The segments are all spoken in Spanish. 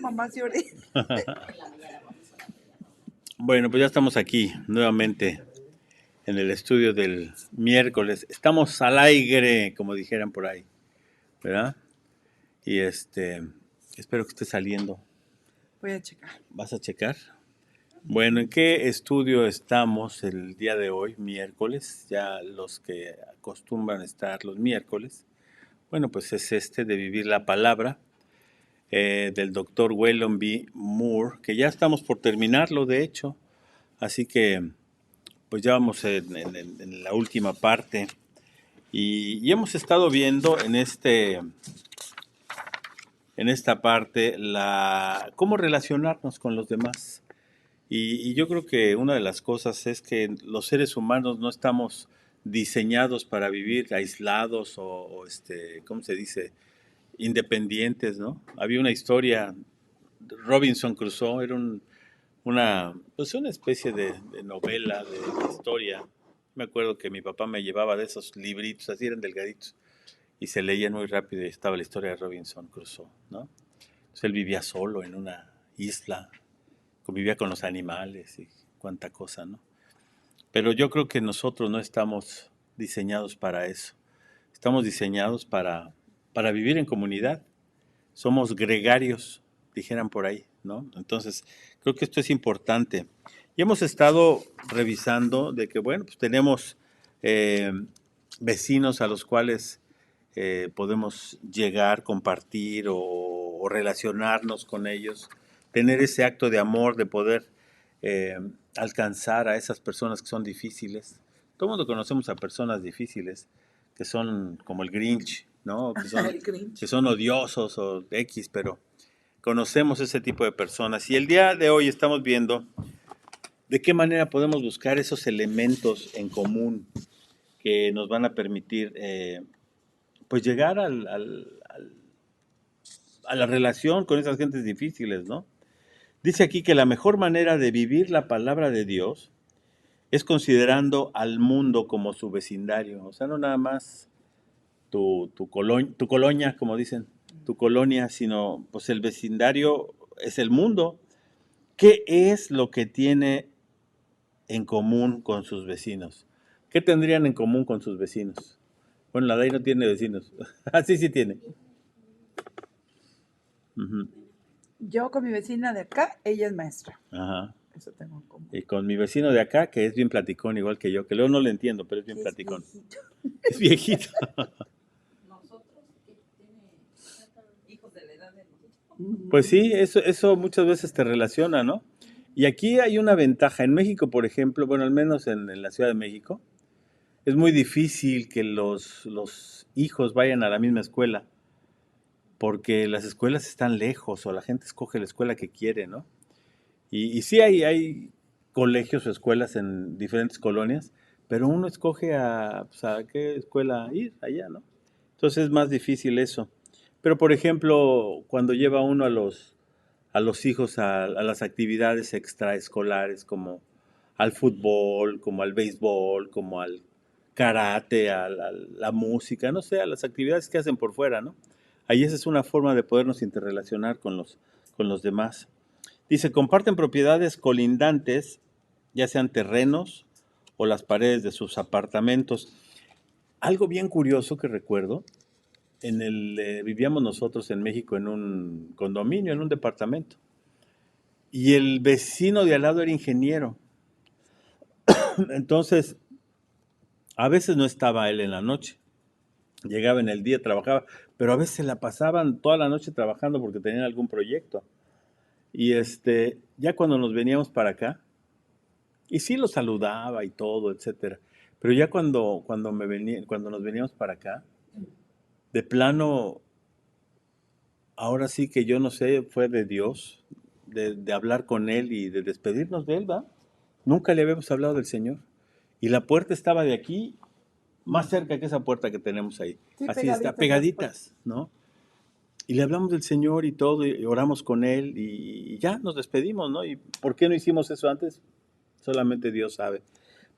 Mamá lloré. Bueno, pues ya estamos aquí nuevamente en el estudio del miércoles. Estamos al aire, como dijeran por ahí, ¿verdad? Y espero que esté saliendo. Voy a checar. ¿Vas a checar? Bueno, ¿en qué estudio estamos el día de hoy, miércoles? Ya los que acostumbran estar los miércoles. Bueno, pues es de Vivir la Palabra, del doctor Waylon B. Moore, que ya estamos por terminarlo, de hecho. Así que, pues ya vamos en la última parte. Y hemos estado viendo en esta parte cómo relacionarnos con los demás. Y yo creo que una de las cosas es que los seres humanos no estamos diseñados para vivir aislados ¿cómo se dice? Independientes, ¿no? Había una historia, Robinson Crusoe, era pues una especie de novela, de historia. Me acuerdo que mi papá me llevaba de esos libritos, así eran delgaditos, y se leían muy rápido y estaba la historia de Robinson Crusoe, ¿no? Entonces él vivía solo en una isla, convivía con los animales y cuánta cosa, ¿no? Pero yo creo que nosotros no estamos diseñados para eso. Estamos diseñados para vivir en comunidad. Somos gregarios, dijeran por ahí, ¿no? Entonces, creo que esto es importante. Y hemos estado revisando de que, bueno, pues tenemos eh, vecinos a los cuales podemos llegar, compartir o relacionarnos con ellos, tener ese acto de amor, de poder eh, alcanzar a esas personas que son difíciles. Todo el mundo conocemos a personas difíciles que son como el Grinch, ¿no? Que son odiosos o X, pero conocemos ese tipo de personas. Y el día de hoy estamos viendo de qué manera podemos buscar esos elementos en común que nos van a permitir pues llegar a la relación con esas gentes difíciles, ¿no? Dice aquí que la mejor manera de vivir la palabra de Dios es considerando al mundo como su vecindario. O sea, no nada más tu colonia, como dicen, tu colonia, sino pues el vecindario es el mundo. ¿Qué es lo que tiene en común con sus vecinos? ¿Qué tendrían en común con sus vecinos? Bueno, la DAI no tiene vecinos. Ah, sí, sí tiene. Ujú. Yo con mi vecina de acá, ella es maestra. Ajá. Eso tengo en común. Y con mi vecino de acá, que es bien platicón, igual que yo, que luego no le entiendo, pero es bien platicón. Viejito. Es viejito. Hijos de la edad de nosotros. Pues sí, eso muchas veces te relaciona, ¿no? Y aquí hay una ventaja. En México, por ejemplo, bueno, al menos en la Ciudad de México, es muy difícil que los hijos vayan a la misma escuela, porque las escuelas están lejos o la gente escoge la escuela que quiere, ¿no? Y sí hay colegios o escuelas en diferentes colonias, pero uno escoge pues, a qué escuela ir allá, ¿no? Entonces es más difícil eso. Pero, por ejemplo, cuando lleva uno a los hijos a las actividades extraescolares, como al fútbol, como al béisbol, como al karate, a la música, no sé, a las actividades que hacen por fuera, ¿no? Ahí esa es una forma de podernos interrelacionar con los demás. Dice, comparten propiedades colindantes, ya sean terrenos o las paredes de sus apartamentos. Algo bien curioso que recuerdo, vivíamos nosotros en México en un condominio, en un departamento, y el vecino de al lado era ingeniero. Entonces, a veces no estaba él en la noche, llegaba en el día, trabajaba, pero a veces se la pasaban toda la noche trabajando porque tenían algún proyecto. Y ya cuando nos veníamos para acá, y sí lo saludaba y todo, etcétera. Pero ya cuando nos veníamos para acá, de plano, ahora sí que yo no sé, fue de Dios, de hablar con Él y de despedirnos de Él, ¿va? Nunca le habíamos hablado del Señor. Y la puerta estaba de aquí, más cerca que esa puerta que tenemos ahí. Sí, Así está, pegaditas pegaditas, ¿no? Y le hablamos del Señor y todo, y oramos con Él, y ya nos despedimos, ¿no? ¿Y por qué no hicimos eso antes? Solamente Dios sabe.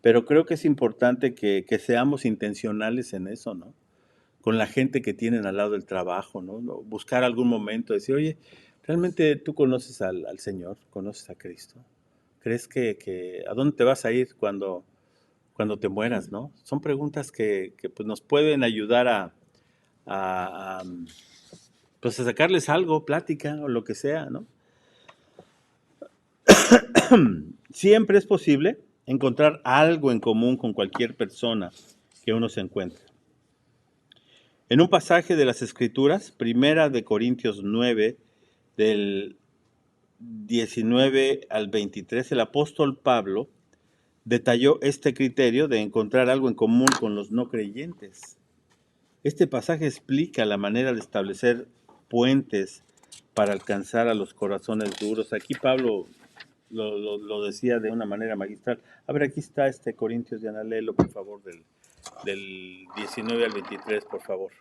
Pero creo que es importante que seamos intencionales en eso, ¿no? Con la gente que tienen al lado del trabajo, ¿no? Buscar algún momento, decir, oye, ¿Realmente tú conoces al Señor? ¿Conoces a Cristo? ¿Crees que a dónde te vas a ir cuando te mueras, no? Son preguntas que pues, nos pueden ayudar a, pues a sacarles algo, plática o lo que sea, ¿no? Siempre es posible encontrar algo en común con cualquier persona que uno se encuentre. En un pasaje de las Escrituras, Primera de Corintios 9, del 19 al 23, el apóstol Pablo detalló este criterio de encontrar algo en común con los no creyentes. Este pasaje explica la manera de establecer puentes para alcanzar a los corazones duros. Aquí Pablo lo decía de una manera magistral. A ver, aquí está Corintios, Diana, léelo por favor, del 19 al 23, por favor.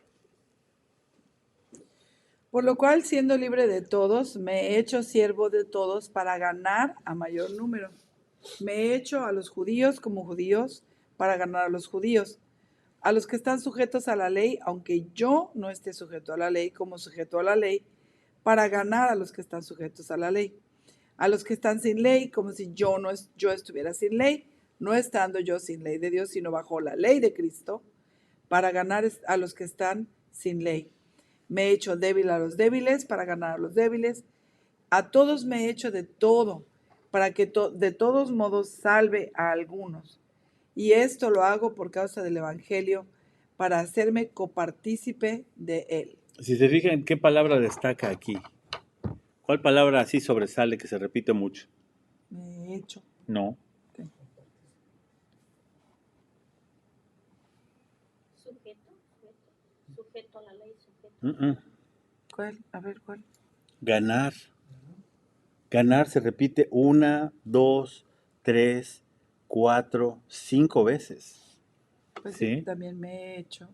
Por lo cual, siendo libre de todos, me he hecho siervo de todos para ganar a mayor número. Me he hecho a los judíos como judíos para ganar a los judíos, a los que están sujetos a la ley, aunque yo no esté sujeto a la ley como sujeto a la ley, para ganar a los que están sujetos a la ley, a los que están sin ley, como si yo estuviera sin ley, no estando yo sin ley de Dios, sino bajo la ley de Cristo, para ganar a los que están sin ley. Me he hecho débil a los débiles para ganar a los débiles. A todos me he hecho de todo, para que de todos modos salve a algunos. Y esto lo hago por causa del Evangelio, para hacerme copartícipe de él. Si se fijan, ¿qué palabra destaca aquí? ¿Cuál palabra así sobresale que se repite mucho? Me he hecho. No. Okay. Sujeto a la ley, sujeto. ¿Cuál? A ver, ¿cuál? Ganar. Ganar se repite 1, 2, 3, 4, 5 veces. Pues ¿Sí? sí, también me he hecho.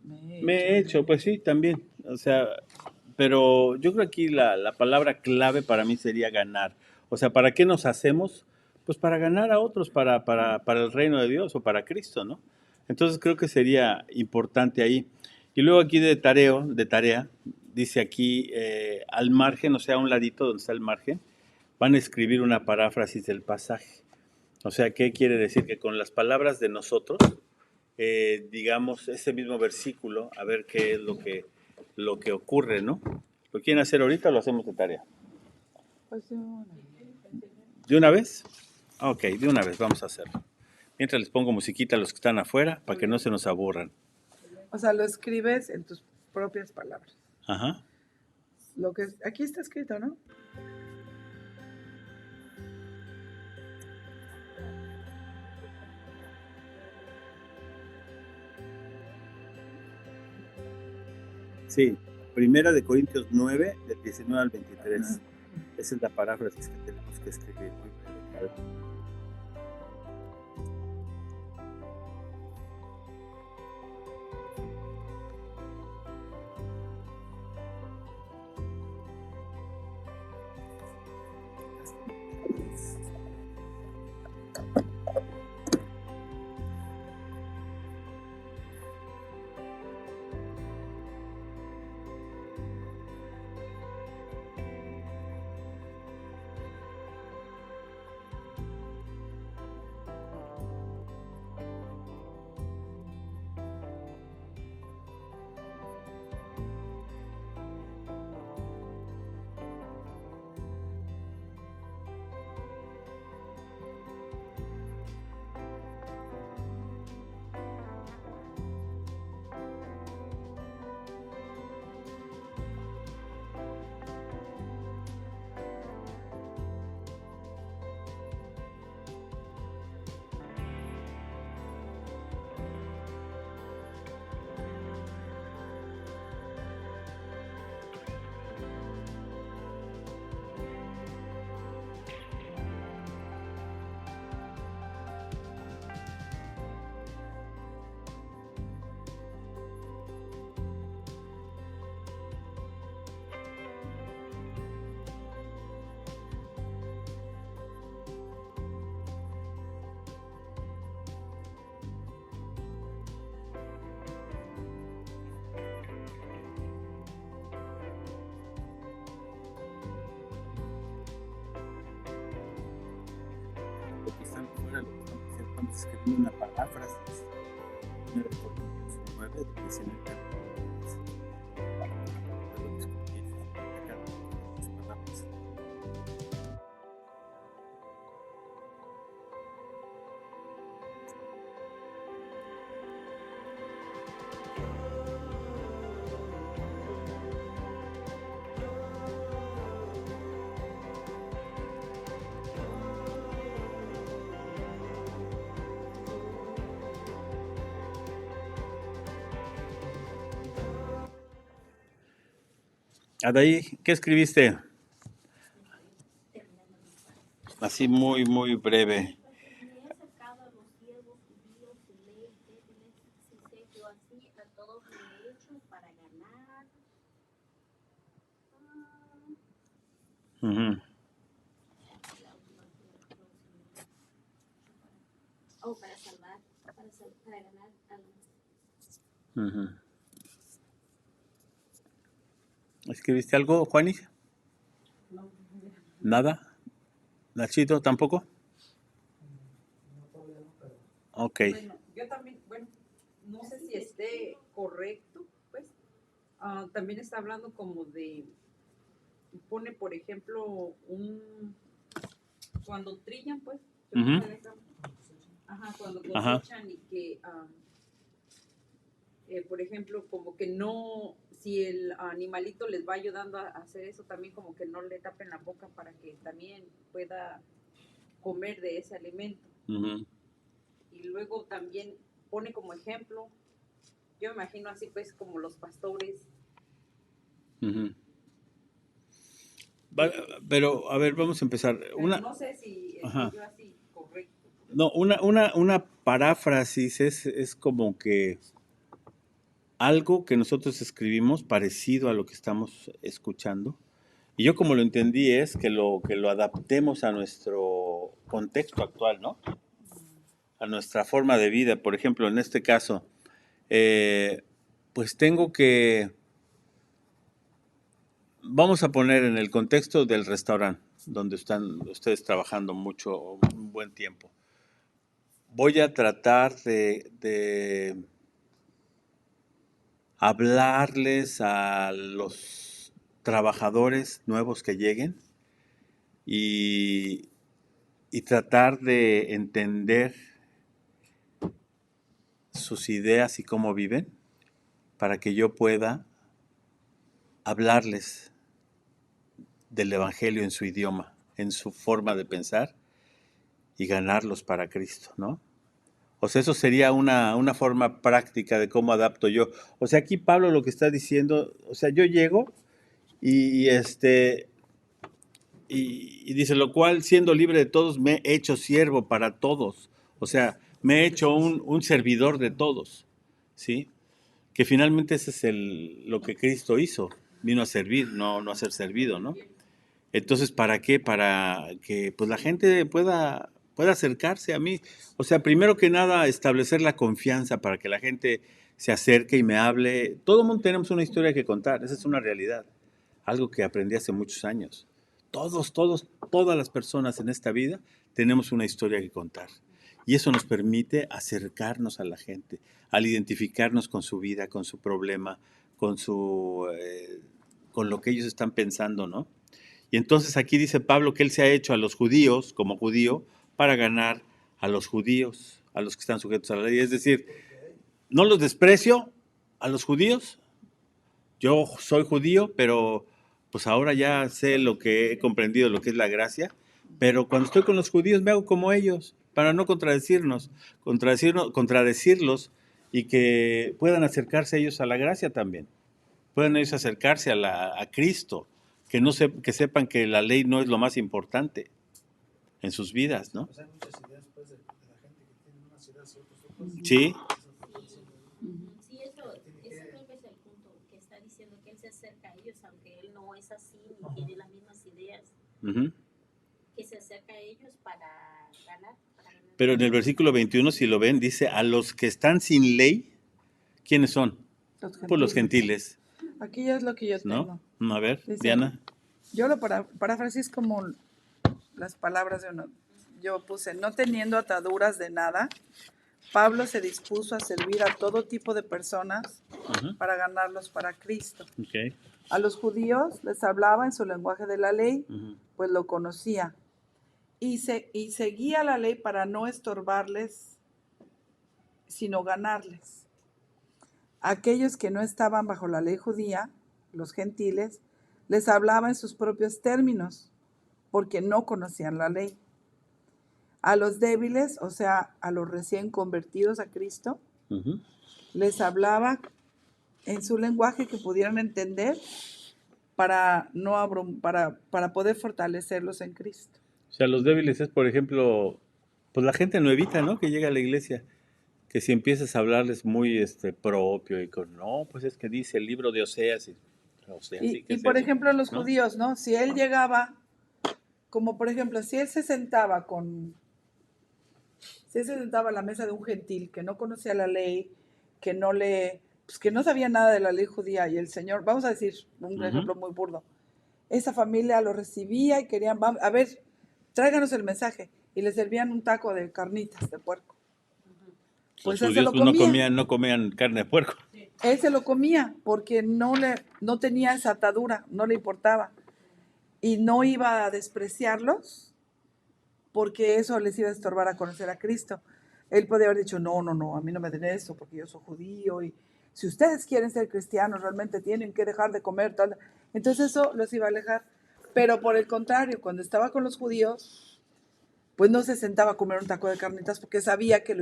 Pues sí, también. O sea, pero yo creo que aquí la palabra clave para mí sería ganar. O sea, ¿para qué nos hacemos? Pues para ganar a otros, para el reino de Dios o para Cristo, ¿no? Entonces creo que sería importante ahí. Y luego aquí de tarea, dice aquí al margen, o sea, a un ladito donde está el margen, van a escribir una paráfrasis del pasaje. O sea, ¿qué quiere decir? Que con las palabras de nosotros, digamos, ese mismo versículo, a ver qué es lo que ocurre, ¿no? ¿Lo quieren hacer ahorita o lo hacemos de tarea? Pues ¿De una vez? Ok, de una vez, vamos a hacerlo. Mientras les pongo musiquita a los que están afuera, para que no se nos aburran. O sea, lo escribes en tus propias palabras. Ajá. Aquí está escrito, ¿no? Sí, Primera de Corintios 9, del 19 al 23. Esa es la paráfrasis que tenemos que escribir. estamos escribiendo una paráfrasis. 1 Corintios 9, 19, para poder discutir acerca de las palabras. Adaí, ¿qué escribiste? Así muy, muy breve. Me he acercado a los siervos judíos y ley débiles, si sé yo así, a todos me he hecho para ganar. Ujú. Para salvar, para ganar almas. Ujú. ¿Escribiste algo, Juani? No, ¿Nada? ¿Nachito tampoco? Ok. bueno, yo también, bueno, no sé si esté correcto, pues. También está hablando como de, pone por ejemplo, cuando trillan, pues, Ujú. cuando Ajá. cosechan y que, por ejemplo, como que no, si el animalito les va ayudando a hacer eso, también como que no le tapen la boca para que también pueda comer de ese alimento. Ujú. Y luego también pone como ejemplo, yo me imagino así pues como los pastores. Ujú. Pero, a ver, vamos a empezar. Pero no sé si Ajá. estoy yo así correcto. No, una paráfrasis es como que algo que nosotros escribimos parecido a lo que estamos escuchando. Y yo como lo entendí es que lo adaptemos a nuestro contexto actual, ¿no? A nuestra forma de vida. Por ejemplo, en este caso, pues tengo que, vamos a poner en el contexto del restaurante, donde están ustedes trabajando mucho, un buen tiempo. Voy a tratar de hablarles a los trabajadores nuevos que lleguen y, y tratar de entender sus ideas y cómo viven para que yo pueda hablarles del Evangelio en su idioma, en su forma de pensar y ganarlos para Cristo, ¿no? O sea, eso sería una forma práctica de cómo adapto yo. O sea, aquí Pablo lo que está diciendo, o sea, yo llego y y dice, lo cual, siendo libre de todos, me he hecho siervo para todos. O sea, me he hecho un servidor de todos, ¿sí? Que finalmente ese es lo que Cristo hizo. Vino a servir, no a ser servido, ¿no? Entonces, ¿para qué? Para que pues la gente pueda acercarse a mí. O sea, primero que nada, establecer la confianza para que la gente se acerque y me hable. Todo el mundo tenemos una historia que contar, esa es una realidad. Algo que aprendí hace muchos años. Todas las personas en esta vida tenemos una historia que contar. Y eso nos permite acercarnos a la gente, al identificarnos con su vida, con su problema, con lo que ellos están pensando, ¿no? Y entonces aquí dice Pablo que él se ha hecho a los judíos, como judío, para ganar a los judíos, a los que están sujetos a la ley. Es decir, no los desprecio a los judíos. Yo soy judío, pero pues ahora ya sé lo que he comprendido, lo que es la gracia. Pero cuando estoy con los judíos me hago como ellos, para no contradecirlos y que puedan acercarse ellos a la gracia también. Puedan ellos acercarse a Cristo, que sepan que la ley no es lo más importante en sus vidas, ¿no? Pues hay muchas ideas pues, de la gente que tiene unas ideas y otros. Sí. Sí, eso creo que es el punto que está diciendo, que él se acerca a ellos, aunque él no es así ni tiene las mismas ideas, Uh-huh. que se acerca a ellos para ganar. Pero en el versículo 21, si lo ven, dice, a los que están sin ley, ¿quiénes son? Pues los gentiles, Aquí ya es lo que yo ¿no? tengo. A ver, Dice, Diana. Yo lo parafrasis como las palabras de uno. yo puse, no teniendo ataduras de nada, Pablo se dispuso a servir a todo tipo de personas Ujú. para ganarlos para Cristo. Ok. A los judíos les hablaba en su lenguaje de la ley, Ujú. pues lo conocía. Y seguía la ley para no estorbarles, sino ganarles. Aquellos que no estaban bajo la ley judía, los gentiles, les hablaba en sus propios términos, porque no conocían la ley. A los débiles, o sea, a los recién convertidos a Cristo, Ujú. les hablaba en su lenguaje que pudieran entender para, no para poder fortalecerlos en Cristo. O sea, los débiles es, por ejemplo, pues la gente nuevita, ¿no? Que llega a la iglesia, que si empiezas a hablarles muy propio y con, no, pues es que dice el libro de Oseas, ¿y qué Y es por eso? ejemplo, los ¿No? judíos, ¿no? Si él llegaba, como por ejemplo, si él se sentaba a la mesa de un gentil que no conocía la ley, pues que no sabía nada de la ley judía, y el Señor, vamos a decir un Ujú. ejemplo muy burdo, esa familia lo recibía y querían, a ver, tráiganos el mensaje, y le servían un taco de carnitas de puerco. Los Pues él se judíos lo pues, no comía. no comían carne de puerco. Él se lo comía porque no tenía esa atadura, no le importaba. Y no iba a despreciarlos porque eso les iba a estorbar a conocer a Cristo. Él podía haber dicho, no, a mí no me den eso porque yo soy judío y si ustedes quieren ser cristianos realmente tienen que dejar de comer tal. Entonces eso los iba a alejar. Pero por el contrario, cuando estaba con los judíos, pues no se sentaba a comer un taco de carnitas porque sabía que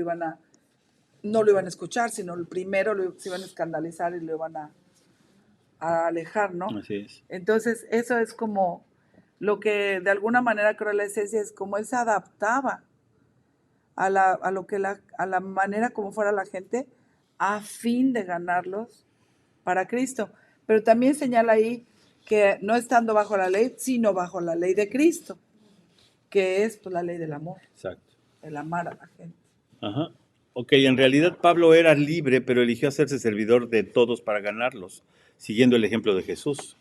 no lo iban a escuchar, sino el primero se iban a escandalizar y lo iban a alejar, ¿no? Así es. Entonces, eso es como lo que de alguna manera creo la esencia es como él se adaptaba a la manera como fuera la gente a fin de ganarlos para Cristo. Pero también señala ahí que no estando bajo la ley, sino bajo la ley de Cristo, que es pues, la ley del amor, Exacto. el amar a la gente. Ajá. Ok, en realidad Pablo era libre, pero eligió hacerse servidor de todos para ganarlos, siguiendo el ejemplo de Jesús.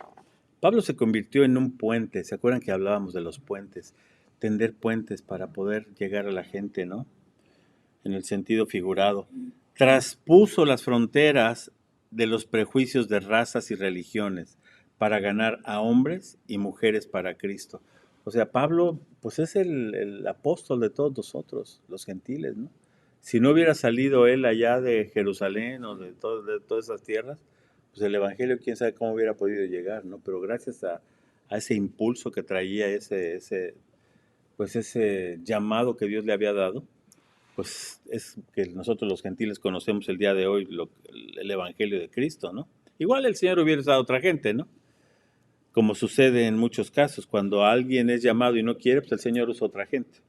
Pablo se convirtió en un puente, ¿se acuerdan que hablábamos de los puentes? Tender puentes para poder llegar a la gente, ¿no? En el sentido figurado. Traspuso las fronteras de los prejuicios de razas y religiones para ganar a hombres y mujeres para Cristo. O sea, Pablo, pues es el apóstol de todos nosotros, los gentiles, ¿no? Si no hubiera salido él allá de Jerusalén o de todas esas tierras, pues el Evangelio quién sabe cómo hubiera podido llegar, ¿no? Pero gracias a ese impulso que traía, pues ese llamado que Dios le había dado, pues es que nosotros los gentiles conocemos el día de hoy el Evangelio de Cristo, ¿no? Igual el Señor hubiera usado a otra gente, ¿no? Como sucede en muchos casos, cuando alguien es llamado y no quiere, pues el Señor usa a otra gente.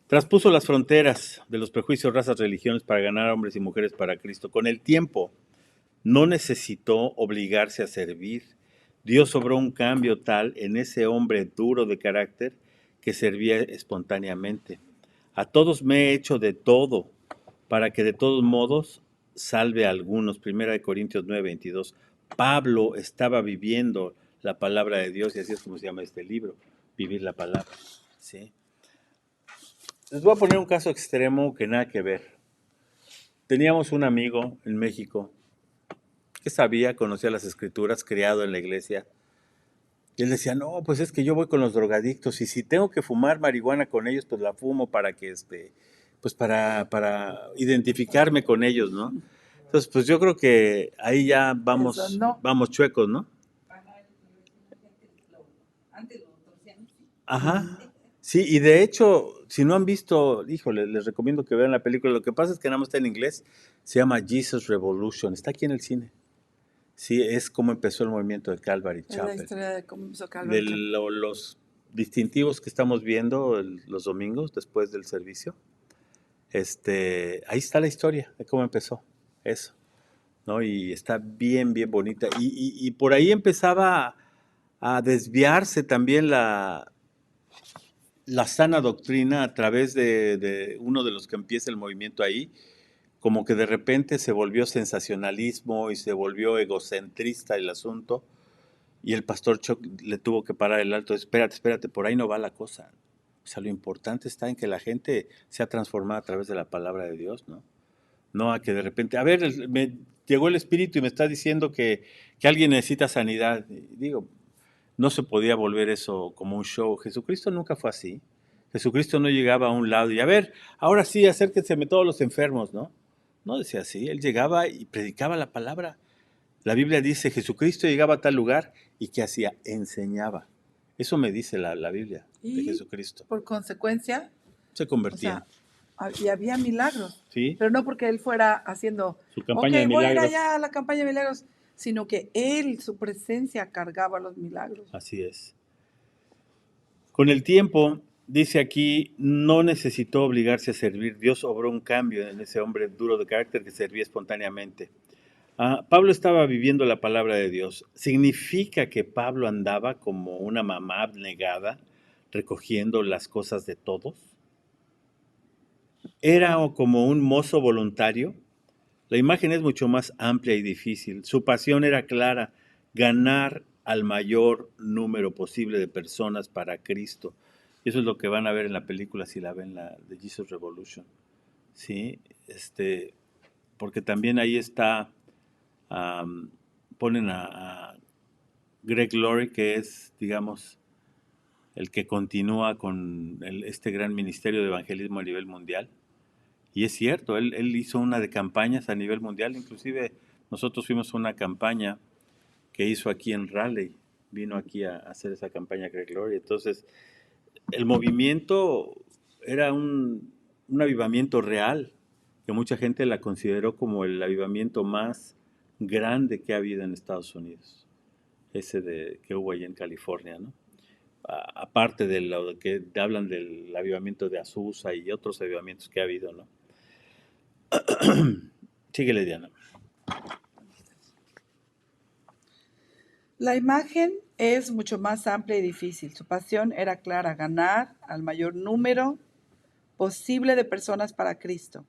Traspuso las fronteras de los prejuicios, razas, religiones para ganar a hombres y mujeres para Cristo. Con el tiempo, no necesitó obligarse a servir. Dios obró un cambio tal en ese hombre duro de carácter que servía espontáneamente. A todos me he hecho de todo, para que de todos modos salve a algunos. 1 Corintios 9:22. Pablo estaba viviendo la palabra de Dios, y así es como se llama este libro, vivir la palabra. ¿Sí? Les voy a poner un caso extremo que nada que ver. Teníamos un amigo en México que sabía, conocía las escrituras, criado en la iglesia. Y él decía, no, pues es que yo voy con los drogadictos y si tengo que fumar marihuana con ellos, pues la fumo para que, pues para identificarme con ellos, ¿no? Entonces, pues yo creo que ahí ya Eso vamos, no. vamos chuecos, ¿no? Antes lo torcían. Ajá. Sí, y de hecho, si no han visto, híjole, les recomiendo que vean la película. Lo que pasa es que nada más está en inglés. Se llama Jesus Revolution. Está aquí en el cine. Sí, es como empezó el movimiento de Calvary Es la Chapel. historia de cómo empezó De Calvary Chapel. los distintivos que estamos viendo los domingos después del servicio. Ahí está la historia de cómo empezó eso, ¿no? Y está bien, bien bonita. Y por ahí empezaba a desviarse también la sana doctrina a través de uno de los que empieza el movimiento ahí, como que de repente se volvió sensacionalismo y se volvió egocentrista el asunto, y el pastor Chuck le tuvo que parar el alto. Espérate, por ahí no va la cosa. O sea, lo importante está en que la gente sea transformada a través de la palabra de Dios, ¿no? No a que de repente, a ver, me llegó el Espíritu y me está diciendo que alguien necesita sanidad. Y digo, no se podía volver eso como un show. Jesucristo nunca fue así. Jesucristo no llegaba a un lado y, a ver, ahora sí, acérquense todos los enfermos, ¿no? No decía así. Él llegaba y predicaba la palabra. La Biblia dice, Jesucristo llegaba a tal lugar y ¿qué hacía? Enseñaba. Eso me dice la Biblia de Y Jesucristo. por consecuencia, Se o convertían. sea, y había milagros, ¿Sí? pero no porque él fuera haciendo, Su ok, campaña de voy a ir milagros. allá a la campaña de milagros, sino que él, su presencia cargaba los milagros. Así es. Con el tiempo, dice aquí, no necesitó obligarse a servir. Dios obró un cambio en ese hombre duro de carácter que servía espontáneamente. Pablo estaba viviendo la palabra de Dios. ¿Significa que Pablo andaba como una mamá abnegada, recogiendo las cosas de todos? ¿Era como un mozo voluntario? La imagen es mucho más amplia y difícil. Su pasión era clara, ganar al mayor número posible de personas para Cristo. Y eso es lo que van a ver en la película si la ven, la de Jesus Revolution. ¿Sí? Porque también ahí está, um, ponen a Greg Laurie, que es, digamos, el que continúa con este gran ministerio de evangelismo a nivel mundial. Y es cierto, él hizo una de campañas a nivel mundial, inclusive nosotros fuimos a una campaña que hizo aquí en Raleigh, vino aquí a hacer esa campaña Greg Laurie. Entonces, el movimiento era un avivamiento real, que mucha gente la consideró como el avivamiento más grande que ha habido en Estados Unidos, que hubo allí en California, ¿no? Aparte de lo que hablan del avivamiento de Azusa y otros avivamientos que ha habido, ¿no? Síguele, Diana. La imagen es mucho más amplia y difícil. Su pasión era clara, ganar al mayor número posible de personas para Cristo.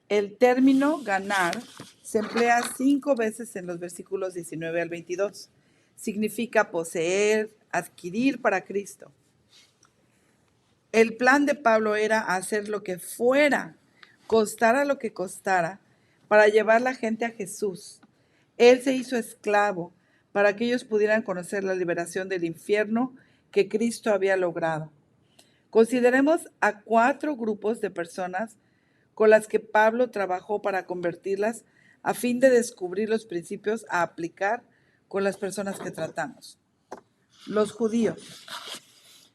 El término ganar se emplea 5 veces en los versículos 19 al 22. Significa poseer, adquirir para Cristo. El plan de Pablo era hacer lo que fuera, costara lo que costara, para llevar la gente a Jesús. Él se hizo esclavo para que ellos pudieran conocer la liberación del infierno que Cristo había logrado. Consideremos a 4 grupos de personas con las que Pablo trabajó para convertirlas a fin de descubrir los principios a aplicar con las personas que tratamos. Los judíos.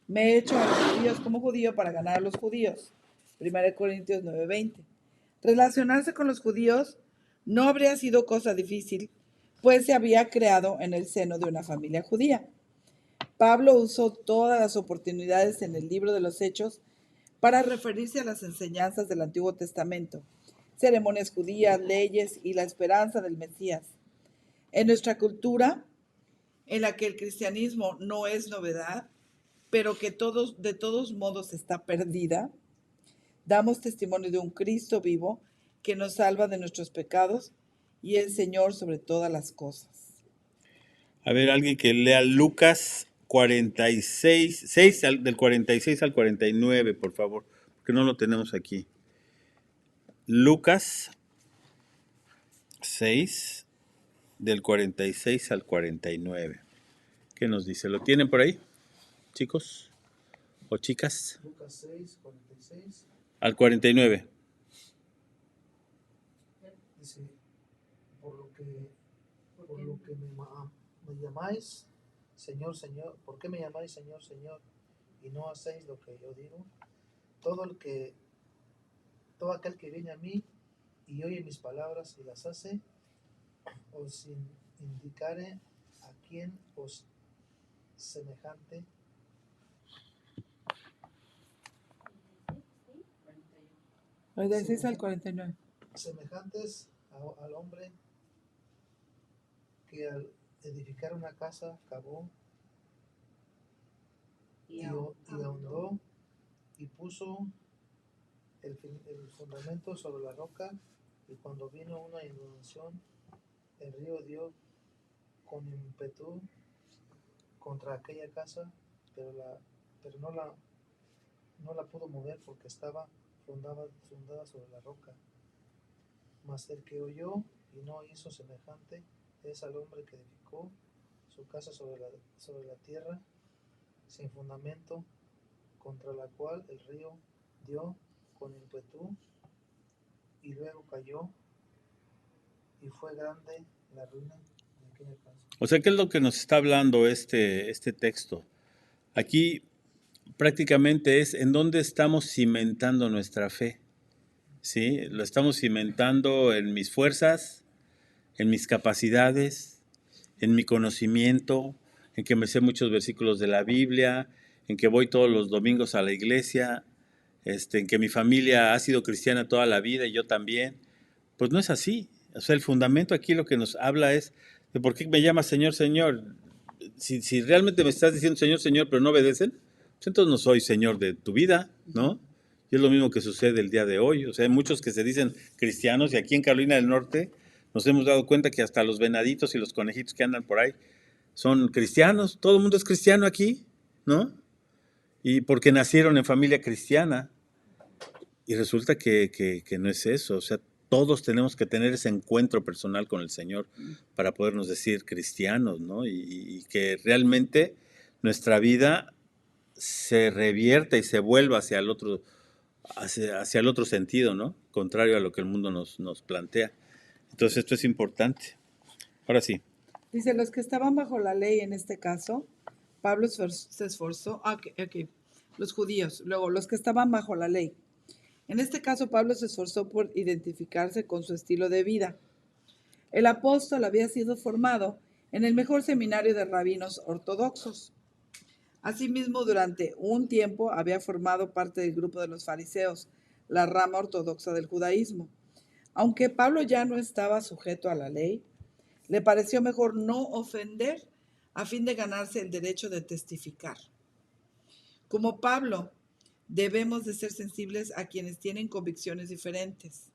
Me he hecho a los judíos como judío para ganar a los judíos. 1 Corintios 9:20. Relacionarse con los judíos no habría sido cosa difícil, pues se había creado en el seno de una familia judía. Pablo usó todas las oportunidades en el libro de los Hechos para referirse a las enseñanzas del Antiguo Testamento, ceremonias judías, leyes y la esperanza del Mesías. En nuestra cultura, en la que el cristianismo no es novedad, pero que de todos modos está perdida, damos testimonio de un Cristo vivo que nos salva de nuestros pecados y es Señor sobre todas las cosas. A ver, alguien que lea Lucas 46, del 46 al 49, por favor, porque no lo tenemos aquí. Lucas 6, del 46 al 49. ¿Qué nos dice? ¿Lo tienen por ahí, chicos o chicas? Lucas 6, 46. Al 49. Dice, por lo que me llamáis, Señor, Señor, ¿por qué me llamáis Señor, Señor, y no hacéis lo que yo digo? Todo aquel que viene a mí y oye mis palabras y las hace, os indicaré a quién os semejante. 46 al 49. Semejantes al hombre que al edificar una casa cavó y ahondó y puso el fundamento sobre la roca, y cuando vino una inundación, el río dio con ímpetu contra aquella casa, pero pero no la pudo mover porque estaba fundada sobre la roca. Mas el que oyó y no hizo semejante es al hombre que edificó su casa sobre la tierra sin fundamento, contra la cual el río dio con ímpetu y luego cayó, y fue grande la ruina de aquella casa. O sea, ¿qué es lo que nos está hablando este texto? Aquí prácticamente es en dónde estamos cimentando nuestra fe. ¿Sí? Lo estamos cimentando en mis fuerzas, en mis capacidades, en mi conocimiento, en que me sé muchos versículos de la Biblia, en que voy todos los domingos a la iglesia, en que mi familia ha sido cristiana toda la vida y yo también. Pues no es así. O sea, el fundamento aquí lo que nos habla es de por qué me llamas Señor, Señor. Si realmente me estás diciendo Señor, Señor, pero no obedecen, pues entonces no soy Señor de tu vida, ¿no? Y es lo mismo que sucede el día de hoy. O sea, hay muchos que se dicen cristianos y aquí en Carolina del Norte nos hemos dado cuenta que hasta los venaditos y los conejitos que andan por ahí son cristianos. Todo el mundo es cristiano aquí, ¿no? Y porque nacieron en familia cristiana. Y resulta que no es eso. O sea, todos tenemos que tener ese encuentro personal con el Señor para podernos decir cristianos, ¿no? Y que realmente nuestra vida se revierta y se vuelva hacia el otro sentido, ¿no? Contrario a lo que el mundo nos plantea. Entonces esto es importante. Ahora sí. Dice, los que estaban bajo la ley en este caso, Pablo se esforzó, los judíos, luego los que estaban bajo la ley. En este caso, Pablo se esforzó por identificarse con su estilo de vida. El apóstol había sido formado en el mejor seminario de rabinos ortodoxos. Asimismo, durante un tiempo había formado parte del grupo de los fariseos, la rama ortodoxa del judaísmo. Aunque Pablo ya no estaba sujeto a la ley, le pareció mejor no ofender a fin de ganarse el derecho de testificar. Como Pablo, debemos de ser sensibles a quienes tienen convicciones diferentes.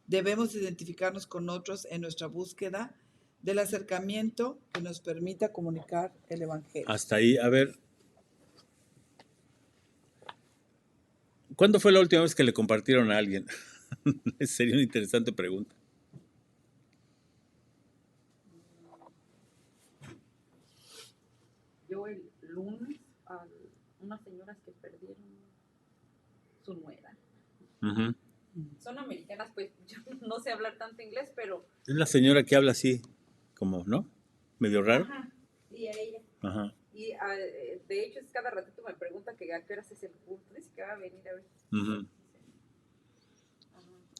Debemos identificarnos con otros en nuestra búsqueda del acercamiento que nos permita comunicar el evangelio. Hasta ahí, a ver. ¿Cuándo fue la última vez que le compartieron a alguien? Sería una interesante pregunta. Yo el lunes a unas señoras que perdieron su nuera. Uh-huh. Son americanas, pues yo no sé hablar tanto inglés, pero... Es la señora que habla así, como, ¿no? Medio raro. Ajá, y a ella. Ajá. Y de hecho es cada ratito me pregunta que a qué horas es el culto, dice que va a venir a ver. Uh-huh.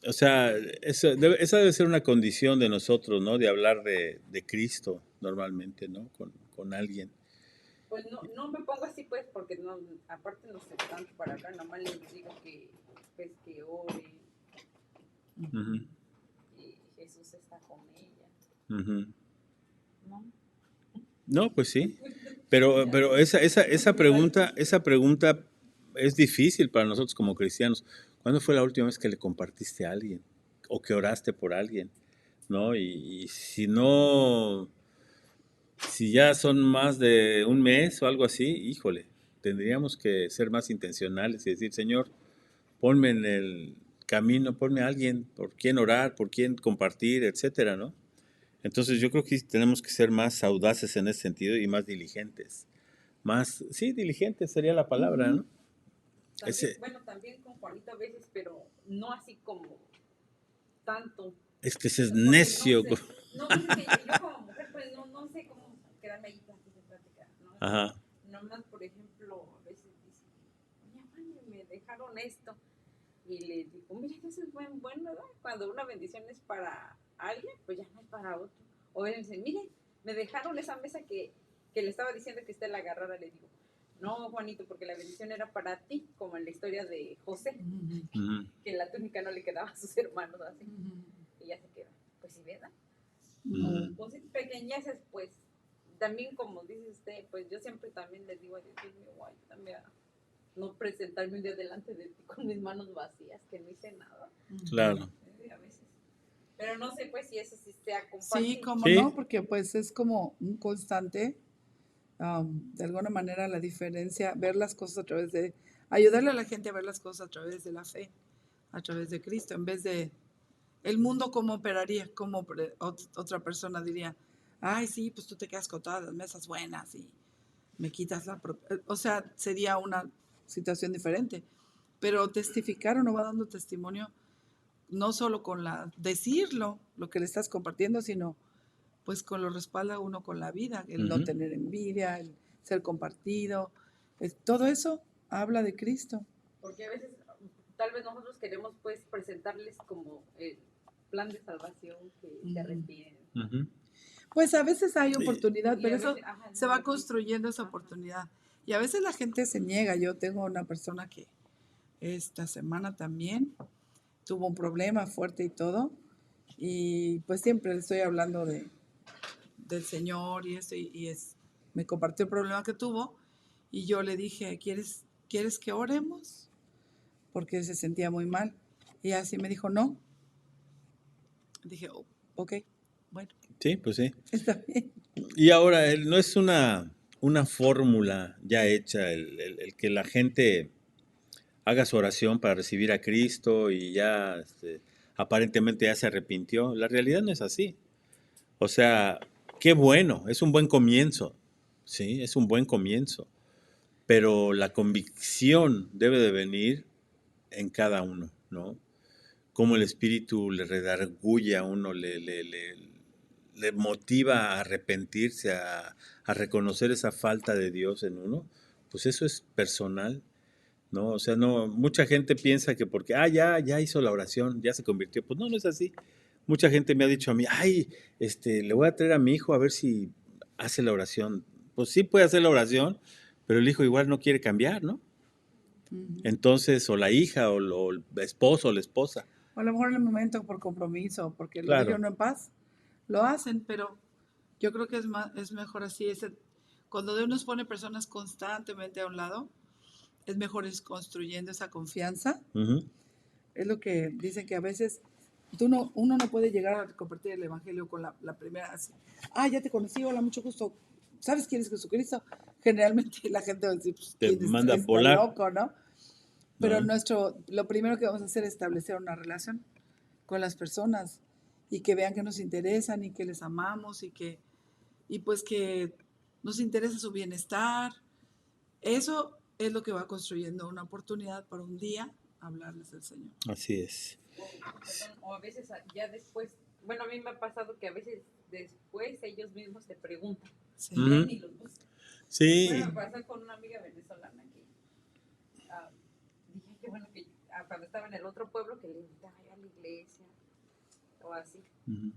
O sea, esa debe ser una condición de nosotros, ¿no? De hablar de Cristo normalmente, ¿no? Con alguien. Pues no me pongo así, pues, porque no, aparte no sé tanto para acá, nomás les digo que, pues, que ore. Uh-huh. Y Jesús está con ella. Uh-huh. ¿No? No, pues sí. Pero esa pregunta es difícil para nosotros como cristianos. ¿Cuándo fue la última vez que le compartiste a alguien? O que oraste por alguien, ¿no? Y si no, si ya son más de un mes o algo así, híjole, tendríamos que ser más intencionales y decir, Señor, ponme en el camino, ponme a alguien por quien orar, por quien compartir, etcétera, ¿no? Entonces yo creo que tenemos que ser más audaces en ese sentido y más diligentes. Sí, diligentes sería la palabra, ¿no? También, bueno, también con Juanito a veces, pero no así como tanto. Es que ese es necio. No sé, yo como mujer, pues no sé cómo quedarme ahí platicar, ¿no? Ajá. Nomás, por ejemplo, a veces dice, oye, Juan, me dejaron esto. Y le digo, mira, eso es bueno, ¿verdad? Cuando una bendición es para alguien, pues ya no es para otro. O él dice, mire, me dejaron esa mesa que le estaba diciendo que está en la agarrada. Le digo, no, Juanito, porque la bendición era para ti, como en la historia de José, Uh-huh. que la túnica no le quedaba a sus hermanos, así. Y ya se queda. Pues sí, ¿verdad? Uh-huh. Pues pequeñeces, pues, también como dice usted, pues yo siempre también les digo a Dios mío, ayúdame a no presentarme un día delante de ti con mis manos vacías, que no hice nada. Claro. A veces. Pero no sé, pues, si eso sí sea compartido. Sí, como Sí. no, porque pues es como un constante de alguna manera la diferencia, ver las cosas a través de, ayudarle a la gente a ver las cosas a través de la fe, a través de Cristo, en vez de el mundo cómo operaría, cómo otra persona diría, ay, sí, pues tú te quedas con todas las mesas buenas y me quitas o sea, sería una situación diferente. Pero testificar, uno va dando testimonio no solo con decirlo, lo que le estás compartiendo, sino pues con lo respalda uno con la vida, el no tener envidia, el ser compartido, todo eso habla de Cristo. Porque a veces, tal vez nosotros queremos pues presentarles como el plan de salvación que se arrepienten. Pues a veces hay Sí. oportunidad, Y pero a eso veces, ajá, se no, va sí. construyendo esa Ajá. oportunidad. Y a veces la gente se niega. Yo tengo una persona que esta semana también tuvo un problema fuerte y todo. Y pues siempre le estoy hablando del Señor y eso. Me compartió el problema que tuvo. Y yo le dije, ¿quieres que oremos? Porque se sentía muy mal. Y así me dijo, no. Dije, "Oh, ok, bueno, Sí, pues sí. está bien". Y ahora, no es una fórmula ya hecha el que la gente haga su oración para recibir a Cristo y ya aparentemente ya se arrepintió. La realidad no es así. O sea, qué bueno, es un buen comienzo. Sí, es un buen comienzo. Pero la convicción debe de venir en cada uno, ¿no? Cómo el Espíritu le redarguye a uno, le motiva a arrepentirse, a reconocer esa falta de Dios en uno, pues eso es personal, ¿no? O sea, no, mucha gente piensa que porque, ya hizo la oración, ya se convirtió, pues no, no es así. Mucha gente me ha dicho a mí, le voy a traer a mi hijo a ver si hace la oración. Pues sí puede hacer la oración, pero el hijo igual no quiere cambiar, ¿no? Entonces, o la hija, o el esposo, o la esposa. O a lo mejor en el momento por compromiso, porque lo Claro. deje uno en paz, lo hacen, pero yo creo que es mejor así. Cuando Dios nos pone personas constantemente a un lado, es mejor ir construyendo esa confianza. Ujú. Es lo que dicen que a veces uno no puede llegar a compartir el evangelio con la primera. Así, ya te conocí, hola, mucho gusto. ¿Sabes quién es Jesucristo? Generalmente la gente va a decir, pues, Te ¿quién manda a está volar. loco, no? Pero ¿No? lo primero que vamos a hacer es establecer una relación con las personas y que vean que nos interesan y que les amamos y pues que nos interesa su bienestar. Eso es lo que va construyendo una oportunidad para un día hablarles del Señor. Así es. O a veces ya después, bueno, a mí me ha pasado que a veces después ellos mismos te preguntan. Sí. Y ya ni los buscan. Sí. Bueno, me pasó con una amiga venezolana que dije que bueno que cuando estaba en el otro pueblo que le invitaba a la iglesia o así. Ujú.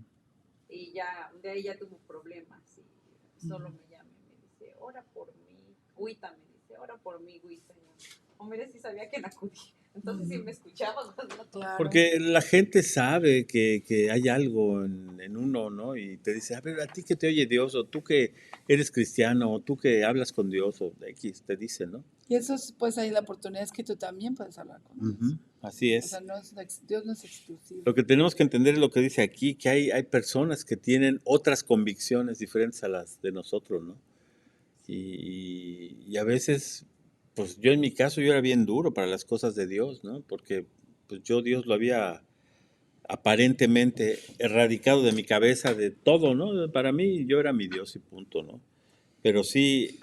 Y ya de ahí ya tuvo problemas y solo me llama y me dice, ora por mí, Guita, me dice, ora por mí, Guita. O mire, si sabía que acudí. Entonces, si me escuchabas, no. Claro. Porque la gente sabe que hay algo en uno, ¿no? Y te dice, a ver, a ti que te oye Dios, o tú que eres cristiano, o tú que hablas con Dios, o X, te dice, ¿no? Y eso es, pues ahí la oportunidad es que tú también puedes hablar con Dios. Ujú. Así O es. sea, Dios no es exclusivo. Lo que tenemos que entender es lo que dice aquí, que hay personas que tienen otras convicciones diferentes a las de nosotros, ¿no? Y a veces, pues yo en mi caso, yo era bien duro para las cosas de Dios, ¿no? Porque pues Dios lo había aparentemente erradicado de mi cabeza de todo, ¿no? Para mí yo era mi Dios y punto, ¿no? Pero sí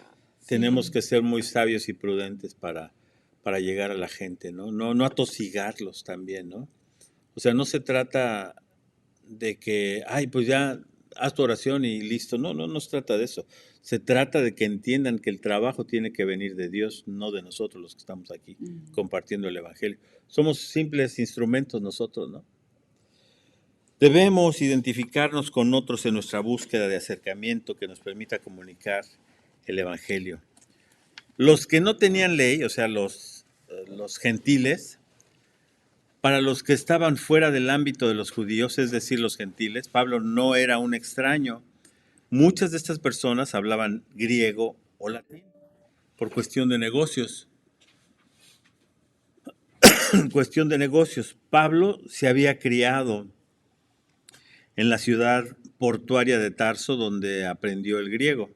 tenemos que ser muy sabios y prudentes para llegar a la gente, ¿no? No atosigarlos también, ¿no? O sea, no se trata de que, pues ya haz tu oración y listo. No se trata de eso. Se trata de que entiendan que el trabajo tiene que venir de Dios, no de nosotros los que estamos aquí compartiendo el Evangelio. Somos simples instrumentos nosotros, ¿no? Debemos identificarnos con otros en nuestra búsqueda de acercamiento que nos permita comunicar el Evangelio. Los que no tenían ley, o sea, los gentiles, para los que estaban fuera del ámbito de los judíos, es decir, los gentiles, Pablo no era un extraño. Muchas de estas personas hablaban griego o latín por cuestión de negocios. Cuestión de negocios. Pablo se había criado en la ciudad portuaria de Tarso, donde aprendió el griego.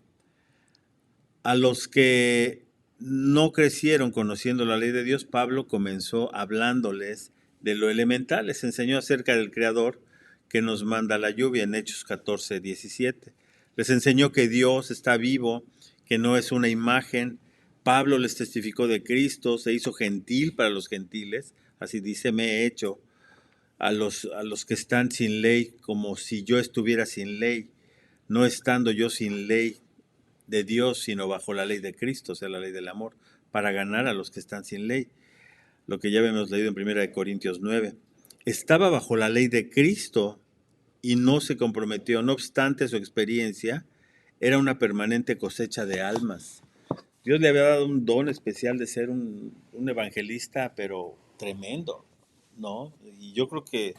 A los que no crecieron conociendo la ley de Dios, Pablo comenzó hablándoles de lo elemental, les enseñó acerca del Creador que nos manda la lluvia en Hechos 14:17. Les enseñó que Dios está vivo, que no es una imagen. Pablo les testificó de Cristo, se hizo gentil para los gentiles, así dice, me he hecho a los que están sin ley como si yo estuviera sin ley, no estando yo sin ley de Dios, sino bajo la ley de Cristo, o sea, la ley del amor, para ganar a los que están sin ley. Lo que ya habíamos leído en 1 Corintios 9. Estaba bajo la ley de Cristo y no se comprometió, no obstante su experiencia era una permanente cosecha de almas. Dios le había dado un don especial de ser un evangelista, pero tremendo, ¿no? Y yo creo que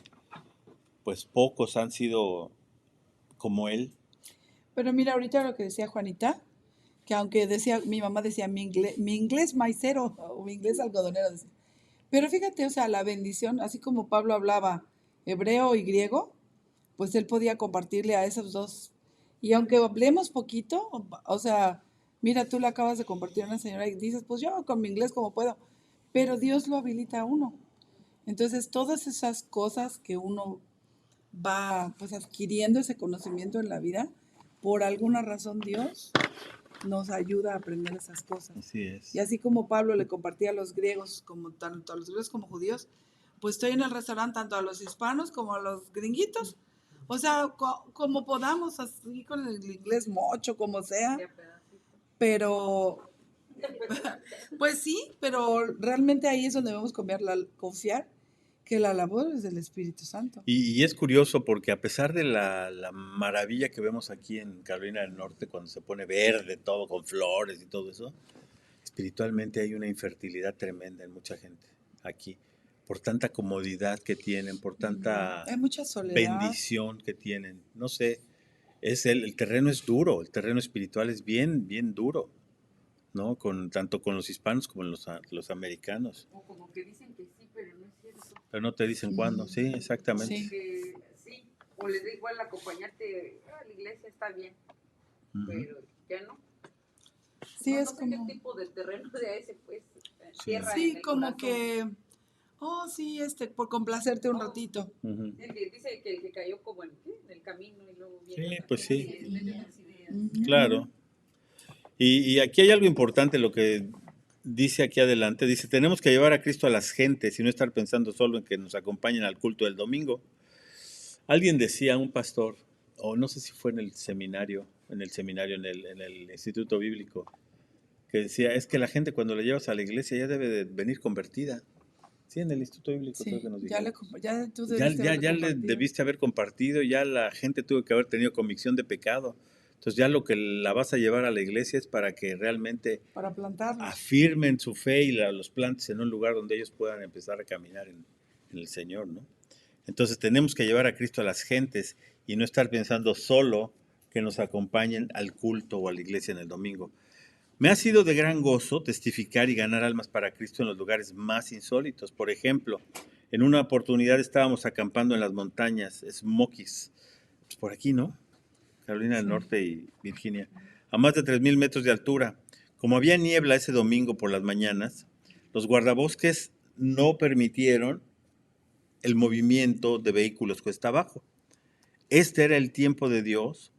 pues pocos han sido como él. Pero mira, ahorita lo que decía Juanita, que aunque decía, mi mamá decía mi inglés maicero o mi inglés algodonero, decía. Pero fíjate, o sea, la bendición, así como Pablo hablaba hebreo y griego, pues él podía compartirle a esos dos. Y aunque hablemos poquito, o sea, mira, tú le acabas de compartir a una señora y dices, pues yo con mi inglés como puedo, pero Dios lo habilita a uno. Entonces, todas esas cosas que uno va pues adquiriendo ese conocimiento en la vida, por alguna razón Dios nos ayuda a aprender esas cosas. Así es. Y así como Pablo le compartía a los griegos, como tanto a los griegos como judíos, pues estoy en el restaurante tanto a los hispanos como a los gringuitos. O sea, como podamos, así con el inglés mocho, como sea. Pero, pues sí, pero realmente ahí es donde debemos confiar que la labor es del Espíritu Santo. Y es curioso porque a pesar de la maravilla que vemos aquí en Carolina del Norte, cuando se pone verde todo con flores y todo eso, espiritualmente hay una infertilidad tremenda en mucha gente aquí, por tanta comodidad que tienen, por tanta Hay mucha soledad. bendición que tienen. No sé, el terreno es duro, el terreno espiritual es bien, bien duro, ¿no? Tanto con los hispanos como los americanos. O como que dicen que sí, pero no es cierto. Pero no te dicen cuándo, sí, exactamente. Sí. Que sí, o les da igual acompañarte a la iglesia, está bien, pero ya no. Sí, no, es no sé como... qué tipo de terreno sea ese, pues, tierra en Sí, el como corazón. que... Oh, sí, por complacerte un ratito. Ujú. El que dice que cayó como en el camino y luego viene Sí, otra pues cosa sí. y les mete las ideas. Claro. Y aquí hay algo importante, lo que dice aquí adelante. Dice, tenemos que llevar a Cristo a las gentes y no estar pensando solo en que nos acompañen al culto del domingo. Alguien decía, un pastor, o no sé si fue en el seminario, en el Instituto Bíblico, que decía, es que la gente cuando la llevas a la iglesia ya debe de venir convertida. Sí, en el Instituto Bíblico creo Sí, que nos ya, dijeron. ya tú Ya, debiste ya, haberle ya le compartido. debiste haber compartido, ya la gente tuvo que haber tenido convicción de pecado. Entonces ya lo que la vas a llevar a la iglesia es para que realmente Para plantarlos. afirmen su fe y los plantes en un lugar donde ellos puedan empezar a caminar en el Señor, ¿no? Entonces tenemos que llevar a Cristo a las gentes y no estar pensando solo que nos acompañen al culto o a la iglesia en el domingo. Me ha sido de gran gozo testificar y ganar almas para Cristo en los lugares más insólitos. Por ejemplo, en una oportunidad estábamos acampando en las montañas Smokies, pues por aquí, ¿no? Carolina del Sí. Norte y Virginia, a más de 3,000 metros de altura. Como había niebla ese domingo por las mañanas, los guardabosques no permitieron el movimiento de vehículos cuesta abajo. Este era el tiempo de Dios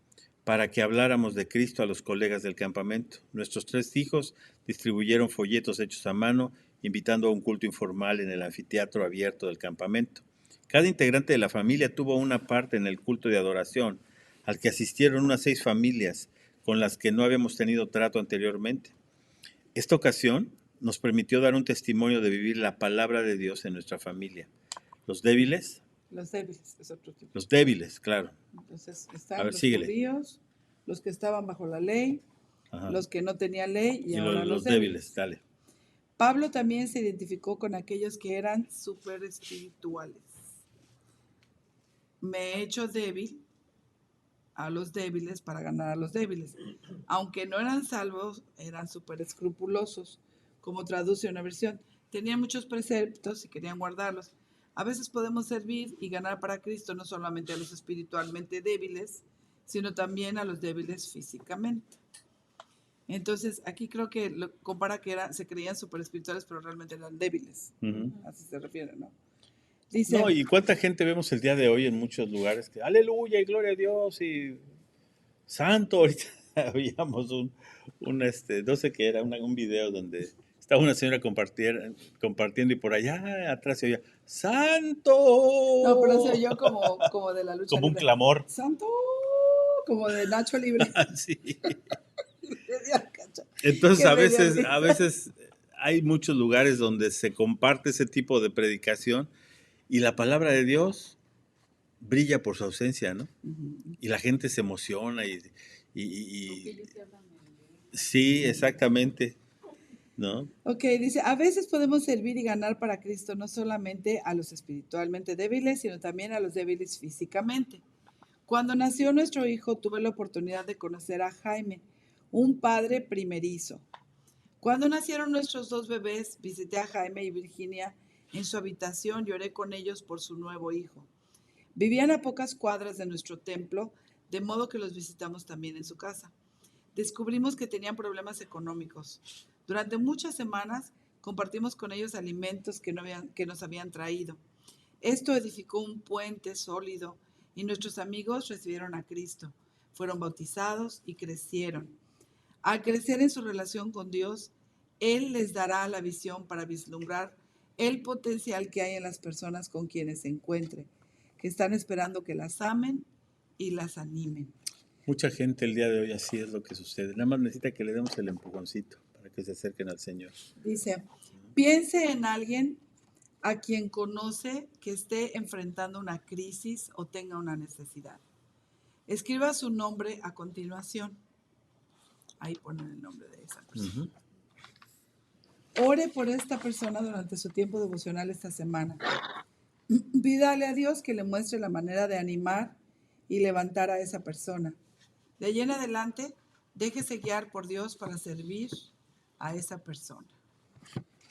para que habláramos de Cristo a los colegas del campamento. Nuestros 3 hijos distribuyeron folletos hechos a mano, invitando a un culto informal en el anfiteatro abierto del campamento. Cada integrante de la familia tuvo una parte en el culto de adoración, al que asistieron unas 6 familias con las que no habíamos tenido trato anteriormente. Esta ocasión nos permitió dar un testimonio de vivir la palabra de Dios en nuestra familia. Los débiles, es otro tipo. los débiles, claro. Entonces A están ver, los síguele. judíos, los que estaban bajo la ley, Ajá. los que no tenían ley y Y ahora los débiles, dale. Pablo también se identificó con aquellos que eran súper espirituales. Me he hecho débil a los débiles para ganar a los débiles. Aunque no eran salvos, eran súper escrupulosos, como traduce una versión. Tenían muchos preceptos y querían guardarlos. A veces podemos servir y ganar para Cristo no solamente a los espiritualmente débiles, sino también a los débiles físicamente. Entonces, aquí creo que lo compara que se creían súper espirituales, pero realmente eran débiles. Ujú. Así se refiere, ¿no? Dice, No, y cuánta gente vemos el día de hoy en muchos lugares que aleluya y gloria a Dios y santo. Ahorita veíamos no sé qué era, un video donde estaba una señora compartiendo y por allá atrás se oía ¡Santo! no, pero se oyó como de la lucha Como un libre. clamor. Santo, como de Nacho Libre. Sí. Ya, cacha. Entonces Que a me dio veces, risa. hay muchos lugares donde se comparte ese tipo de predicación y la palabra de Dios brilla por su ausencia, ¿no? Ujú. Y la gente se emociona y Aquellos que hablan en lengua. sí, exactamente, ¿no? Ok, dice, a veces podemos servir y ganar para Cristo no solamente a los espiritualmente débiles, sino también a los débiles físicamente. Cuando nació nuestro hijo, tuve la oportunidad de conocer a Jaime, un padre primerizo. Cuando nacieron nuestros dos bebés, visité a Jaime y Virginia en su habitación y oré con ellos por su nuevo hijo. Vivían a pocas cuadras de nuestro templo, de modo que los visitamos también en su casa. Descubrimos que tenían problemas económicos. Durante muchas semanas compartimos con ellos alimentos que nos habían traído. Esto edificó un puente sólido y nuestros amigos recibieron a Cristo, fueron bautizados y crecieron. Al crecer en su relación con Dios, Él les dará la visión para vislumbrar el potencial que hay en las personas con quienes se encuentre, que están esperando que las amen y las animen. Mucha gente el día de hoy así es lo que sucede. Nada más necesita que le demos el empujoncito para que se acerquen al Señor. Dice, piense en alguien a quien conoce que esté enfrentando una crisis o tenga una necesidad. Escriba su nombre a continuación. Ahí ponen el nombre de esa persona. Ujú. Ore por esta persona durante su tiempo devocional esta semana. Pídale a Dios que le muestre la manera de animar y levantar a esa persona. De ahí en adelante, déjese guiar por Dios para servir a esa persona.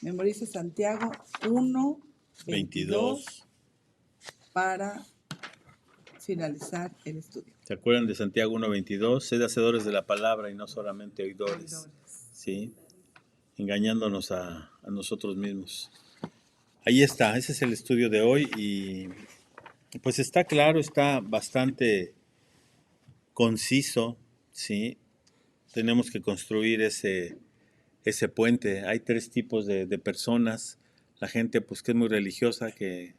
Memorice Santiago 1, 22 22. para finalizar el estudio. ¿Se acuerdan de Santiago 1:22? Sed hacedores de la palabra y no solamente oidores. ¿Sí? Engañándonos a nosotros mismos. Ahí está, ese es el estudio de hoy y pues está claro, está bastante conciso, ¿sí? Tenemos que construir ese puente. Hay tres tipos de personas. La gente pues que es muy religiosa, que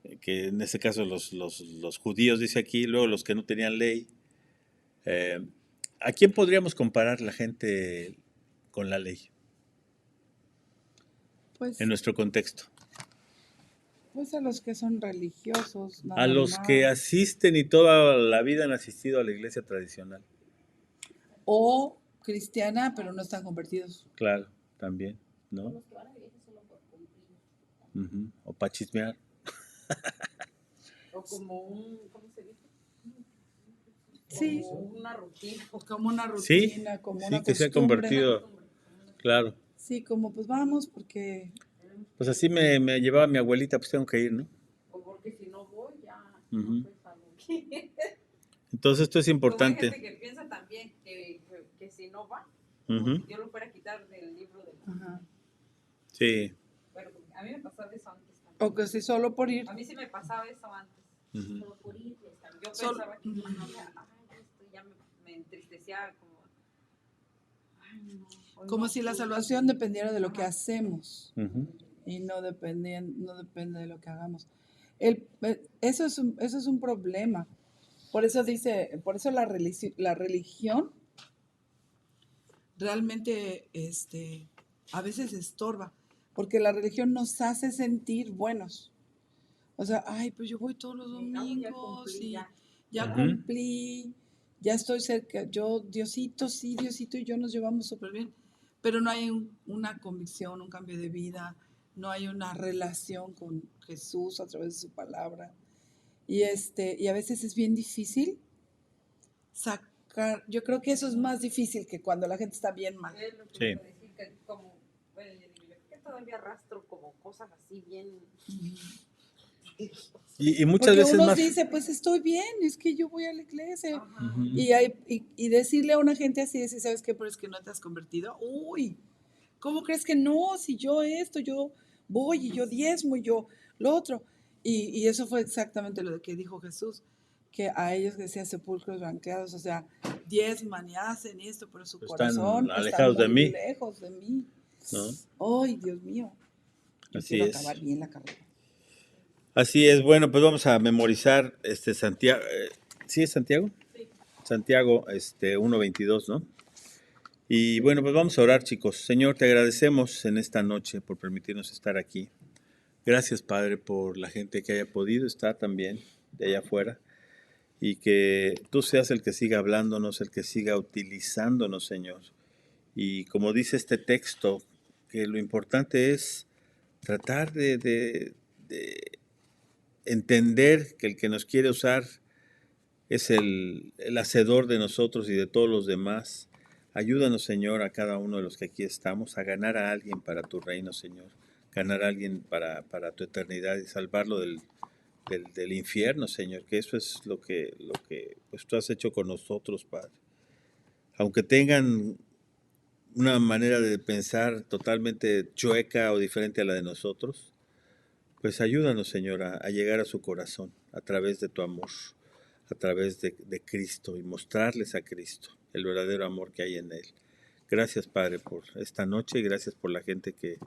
en este caso los judíos, dice aquí, luego los que no tenían ley. ¿A quién podríamos comparar la gente con la ley Pues, en nuestro contexto? pues a los que son religiosos, A nada los que más. asisten y toda la vida han asistido a la iglesia tradicional. O cristiana, pero no están convertidos. Claro, también, ¿no? Los que van a la iglesia solo por cumplir. Ujú. O para chismear. O como ¿cómo se dice? Sí, Como una rutina. como una Sí, rutina, como sí, una que se ha costumbre. convertido, claro. Sí, como pues vamos porque... Pues así me llevaba mi abuelita, pues tengo que ir, ¿no? O porque si no voy, ya Ujú. no es algo que... Entonces esto es Como hay importante. gente que piensa también que si no va, Ujú. como si Dios lo fuera a quitar del libro de la... Ajá. Sí. Bueno, a mí me pasaba eso antes también. O que si solo por ir. A mí sí me pasaba eso antes. Ujú. Solo por ir, está bien. Yo Solo- pensaba que esto ya me entristecía, como... Ay, no, hoy Como no si la fui. salvación dependiera de lo que Ajá. hacemos Ujú. y no depende de lo que hagamos. Eso es un problema. Por eso la religión realmente a veces estorba, porque la religión nos hace sentir buenos. O sea, ay, pues yo voy todos los Ya domingos cumplí, y ya. ya Ujú. cumplí, ya estoy cerca. Diosito y yo nos llevamos súper bien, pero no hay una convicción, un cambio de vida, no hay una relación con Jesús a través de su palabra. Y a veces es bien difícil sacar, yo creo que eso es más difícil que cuando la gente está bien mal. Es lo que Sí. iba a decir, que como, bueno, yo digo, yo creo que todavía arrastro como cosas así bien, Y muchas Porque veces uno más. dice, pues estoy bien, es que yo voy a la iglesia. Ajá. Ujú. Y decirle a una gente así, decir, ¿sabes qué? Pero es que no te has convertido. Uy, ¿cómo crees que no? Si yo esto, yo voy y yo diezmo y yo lo otro. Y eso fue exactamente lo que dijo Jesús, que a ellos que decían sepulcros blanqueados, o sea, diezman y hacen esto, pero su Están corazón está alejados de muy mí, lejos de mí. ¿no? Ay, Dios mío, yo Así quiero es. acabar bien la carrera. Así es. Bueno, pues vamos a memorizar Santiago. ¿Sí es Santiago? Santiago 1:22, ¿no? Y bueno, pues vamos a orar, chicos. Señor, te agradecemos en esta noche por permitirnos estar aquí. Gracias, Padre, por la gente que haya podido estar también de allá afuera. Y que tú seas el que siga hablándonos, el que siga utilizándonos, Señor. Y como dice este texto, que lo importante es tratar de entender que el que nos quiere usar es el hacedor de nosotros y de todos los demás. Ayúdanos, Señor, a cada uno de los que aquí estamos, a ganar a alguien para tu reino, Señor. Ganar a alguien para tu eternidad y salvarlo del infierno, Señor. Que eso es lo que pues, tú has hecho con nosotros, Padre. Aunque tengan una manera de pensar totalmente chueca o diferente a la de nosotros, pues ayúdanos, Señor, a llegar a su corazón a través de tu amor, a través de Cristo y mostrarles a Cristo el verdadero amor que hay en Él. Gracias, Padre, por esta noche y gracias por la gente que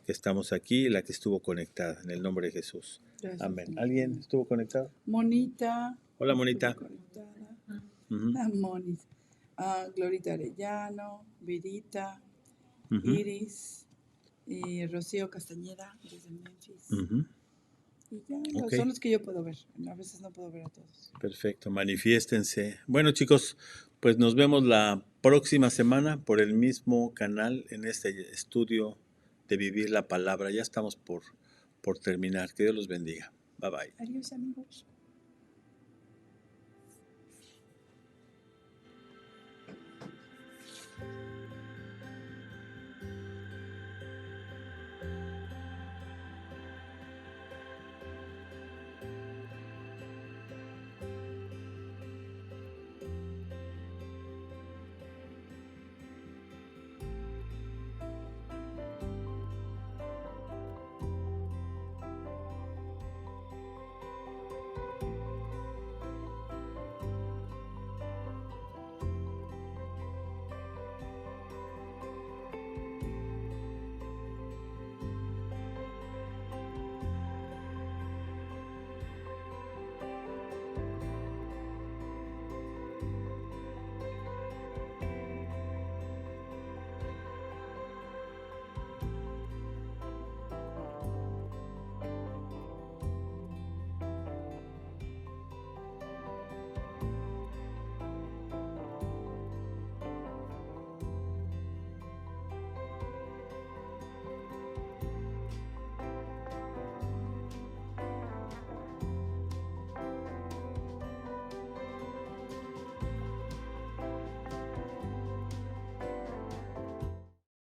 estamos aquí y la que estuvo conectada. En el nombre de Jesús. Gracias, Amén. Señor. ¿Alguien estuvo conectado? Monita. Hola, Monita. estuvo conectada. Ujú, Monis. Glorita Arellano, Virita, ujú, Iris y Rocío Castañeda desde Memphis. ujú. Y ya, Ok. son los que yo puedo ver. A veces no puedo ver a todos. Perfecto, manifiéstense. Bueno, chicos, pues nos vemos la próxima semana por el mismo canal en este estudio de Vivir la Palabra. Ya estamos por terminar. Que Dios los bendiga. Bye bye. Adiós, amigos.